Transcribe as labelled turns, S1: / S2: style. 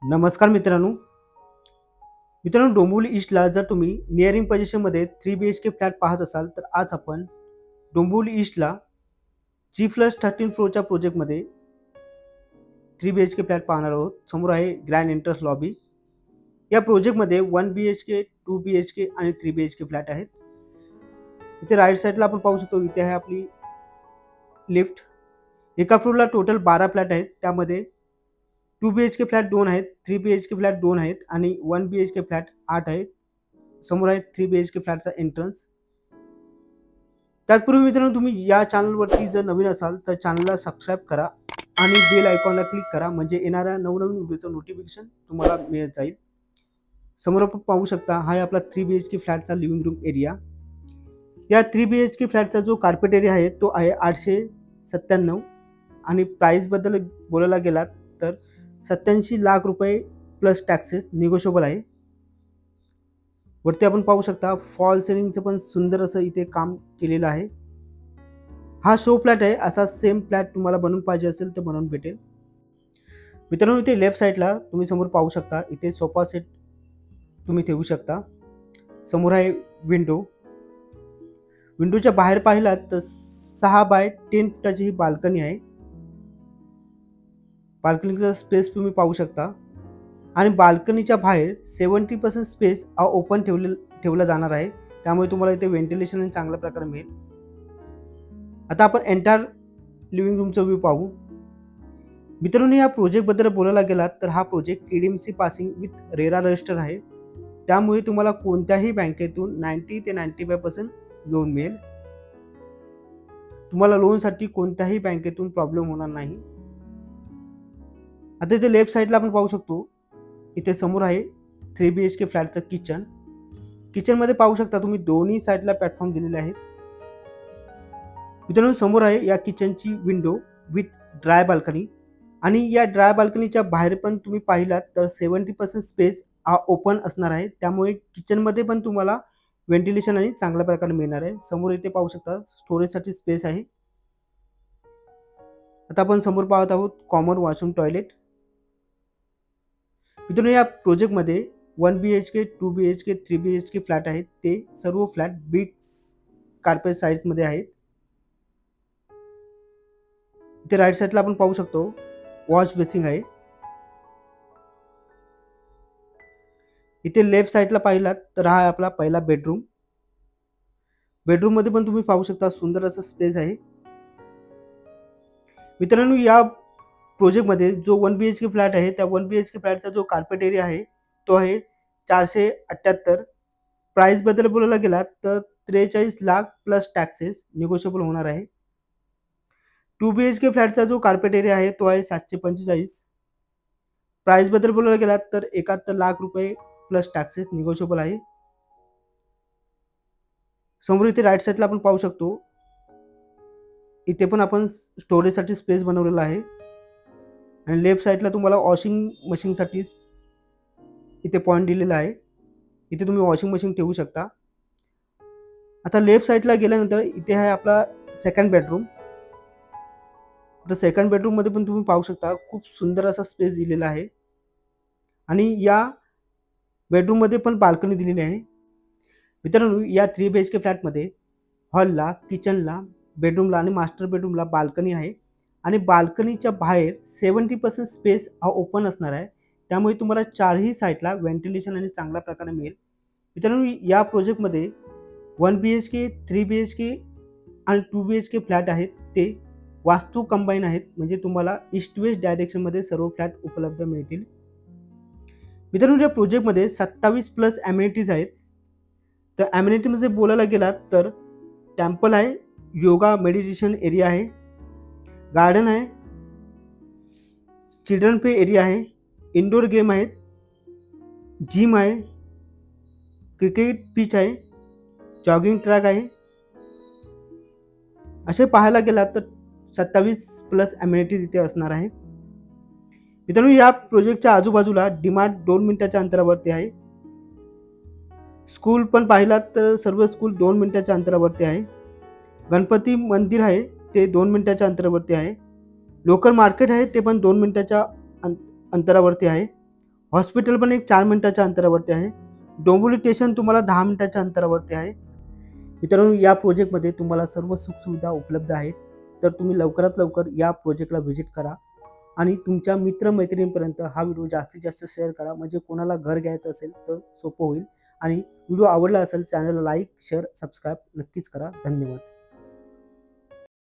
S1: नमस्कार मित्रांनो, डोंबिवली ईस्टला जर तुम्ही नियरिंग पोझिशनमध्ये 3 BHK फ्लॅट पाहत असाल तर आज आपण डोंबिवली ईस्टला G+13 फ्लोअरच्या प्रोजेक्टमध्ये 3 BHK फ्लॅट पाहणार आहोत. समोर आहे ग्रँड एंट्रन्स लॉबी. या प्रोजेक्टमध्ये 1 BHK, 2 BHK आणि 3 BHK फ्लॅट आहेत. इथे राईट साईडला आपण पाहू शकतो, इथे आहे आपली लिफ्ट. एका फ्लोअरला टोटल 12 फ्लॅट आहेत. त्यामध्ये 2 BHK फ्लॅट 2 आहेत, 3 BHK फ्लॅट 2 आहेत आणि 1 BHK फ्लॅट 8 आहेत. समोर आहे 3 BHK फ्लॅटचा एंट्रन्स. त्याचपूर्वी मित्रांनो, तुम्ही या चॅनलवरती जर नवीन असाल तर चॅनलला सबस्क्राईब करा आणि बेल आयकॉनला क्लिक करा, म्हणजे येणाऱ्या नवनवीन व्हिडिओचं नोटिफिकेशन तुम्हाला मिळत जाईल. समोर आपण पाहू शकता, हा आहे आपला 3 BHK फ्लॅटचा लिव्हिंग रूम एरिया. या 3 BHK फ्लॅटचा जो कार्पेट एरिया आहे तो आहे 897 आणि प्राईसबद्दल बोलायला गेलात तर 87 लाख रुपये प्लस टॅक्सेस निगोशिएबल आहे. वरती आपण पाहू शकता फॉल सिलिंगचं पण सुंदर असं इथे काम केलेलं आहे. हा शो फ्लॅट आहे. असा सेम फ्लॅट तुम्हाला बनवून पाहिजे असेल तर बनवून भेटेल. मित्रांनो, इथे लेफ्ट साईडला तुम्ही समोर पाहू शकता, इथे सोफा सेट तुम्ही ठेवू शकता. समोर आहे विंडो. विंडोच्या बाहेर पाहिलात तर 6 बाय 10 फुटाची ही बाल्कनी आहे. बाल्कनीचा स्पेस तुम्ही पाहू शकता आणि बाल्कनीच्या बाहेर 70% स्पेस ओपन ठेवला जाणार आहे. त्यामुळे तुम्हाला इथे व्हेंटिलेशन चांगल्या प्रकारे मिळेल. आता आपण एंटायर लिव्हिंग रूमचा व्ह्यू पाहू. मित्रांनो, या प्रोजेक्टबद्दल बोलायला गेलात तर हा project KDMC passing with RERA register आहे. त्यामुळे तुम्हाला कोणत्याही बँकेतून 90 ते 95% लोन मिळेल. तुम्हाला लोनसाठी कोणत्याही बँकेतून प्रॉब्लेम होणार नाही. आता इथे लेफ्ट साईडला आपण पाहू शकतो, इथे समोर आहे 3 BHK फ्लॅटचं किचन. किचनमध्ये पाहू शकता तुम्ही दोन्ही साईडला प्लॅटफॉर्म दिलेले आहेत. मित्रांनो, समोर आहे या किचनची विंडो विथ ड्राय बाल्कनी आणि या ड्राय बाल्कनीच्या बाहेर पण तुम्ही पाहिलात तर 70% स्पेस ओपन असणार आहे. त्यामुळे किचनमध्ये पण तुम्हाला व्हेंटिलेशन आणि चांगल्या प्रकारे मिळणार आहे. समोर इथे पाहू शकता स्टोरेजसाठी स्पेस आहे. आता आपण समोर पाहत आहोत कॉमन वॉशरूम टॉयलेट. मित्रांनो, या प्रोजेक्टमध्ये 1 BHK, 2 BHK, 3 BHK फ्लॅट आहेत. ते सर्व फ्लॅट बिग कार्पेट साईजमध्ये आहेत. इथे राईट साईडला आपण पाहू शकतो वॉश बेसिंग आहे. इथे लेफ्ट साईडला पाहिलात तर हा आहे आपला पहिला बेडरूम. बेडरूममध्ये पण तुम्ही पाहू शकता सुंदर असं स्पेस आहे. मित्रांनो, या प्रोजेक्टमध्ये जो 1 BHK फ्लॅट आहे त्या 1 BHK फ्लॅटचा जो कार्पेट एरिया आहे तो आहे 478. प्राईसबद्दल बोलायला गेलात तर 43 लाख प्लस टॅक्सेस निगोशिएबल होणार आहे. 2 BHK फ्लॅटचा जो कार्पेट एरिया आहे तो आहे 745. प्राईसबद्दल बोलायला गेलात तर 71 लाख रुपये प्लस टॅक्सेस निगोशिएबल आहे. समोर इथे राईट साईडला आपण पाहू शकतो, इथे पण आपण स्टोरेजसाठी स्पेस बनवलेला आहे आणि लेफ्ट साईडला तुम्हाला वॉशिंग मशीनसाठी इथे पॉईंट दिलेला आहे. इथे तुम्ही वॉशिंग मशीन ठेवू शकता. आता लेफ्ट साईडला गेल्यानंतर इथे आहे आपला सेकंड बेडरूम. तर सेकंड बेडरूममध्ये पण तुम्ही पाहू शकता खूप सुंदर असा स्पेस दिलेला आहे आणि या बेडरूममध्ये पण बाल्कनी दिलेली आहे. मित्रांनो, या 3 BHK फ्लॅटमध्ये हॉलला, किचनला, बेडरूमला आणि मास्टर बेडरूमला बाल्कनी आहे आणि बाल्कनीच्या बाहेर 70% स्पेस ओपन असणार आहे. त्यामुळे तुम्हाला चारही साईडला व्हेंटिलेशन आणि चांगल्या प्रकारे मिळेल. मित्रांनो, या प्रोजेक्टमध्ये 1 BHK, 3 BHK आणि 2 BHK फ्लॅट आहेत. ते वास्तू कंबाईन आहेत, म्हणजे तुम्हाला ईस्ट वेस्ट डायरेक्शनमध्ये सर्व फ्लॅट उपलब्ध मिळतील. मित्रांनो, या प्रोजेक्टमध्ये 27+ ॲम्युनिटीज आहेत. तर ॲम्युनिटीमध्ये बोलायला गेलात तर टेम्पल आहे, योगा मेडिटेशन एरिया आहे, गार्डन आहे, चिल्ड्रन प्ले एरिया आहे, इंडोर गेम आहेत, जिम आहे, क्रिकेट पिच आहे, जॉगिंग ट्रॅक आहे. असे पाहायला गेलात तर 27+ ॲम्युनिटीज इथे असणार आहे. मित्रांनो, या प्रोजेक्टच्या आजूबाजूला डीमार्ट 2 मिनिटाच्या अंतरावरती आहे. स्कूल पण पाहिलात तर सर्व स्कूल 2 मिनिटाच्या अंतरावरती आहे. गणपती मंदिर आहे ते 2 मिनिटाच्या अंतरावरती आहे. लोकल मार्केट आहे ते पण 2 मिनिटाच्या अंतरावरती आहे. हॉस्पिटल पण एक 4 मिनिटाच्या अंतरावरती आहे. डोंबिवली स्टेशन तुम्हाला 10 मिनिटाच्या अंतरावरती आहे. मित्रांनो, या प्रोजेक्टमध्ये तुम्हाला सर्व सुखसुविधा उपलब्ध आहेत. तर तुम्ही लवकरात लवकर या प्रोजेक्टला व्हिजिट करा आणि तुमच्या मित्र-मैत्रिणींपर्यंत हा व्हिडिओ जास्तीत जास्त शेअर करा, म्हणजे कोणाला घर घ्यायचं असेल तर सोपं होईल. आणि व्हिडिओ आवडला असेल चॅनलला लाईक, शेअर, सबस्क्राईब नक्कीच करा. धन्यवाद.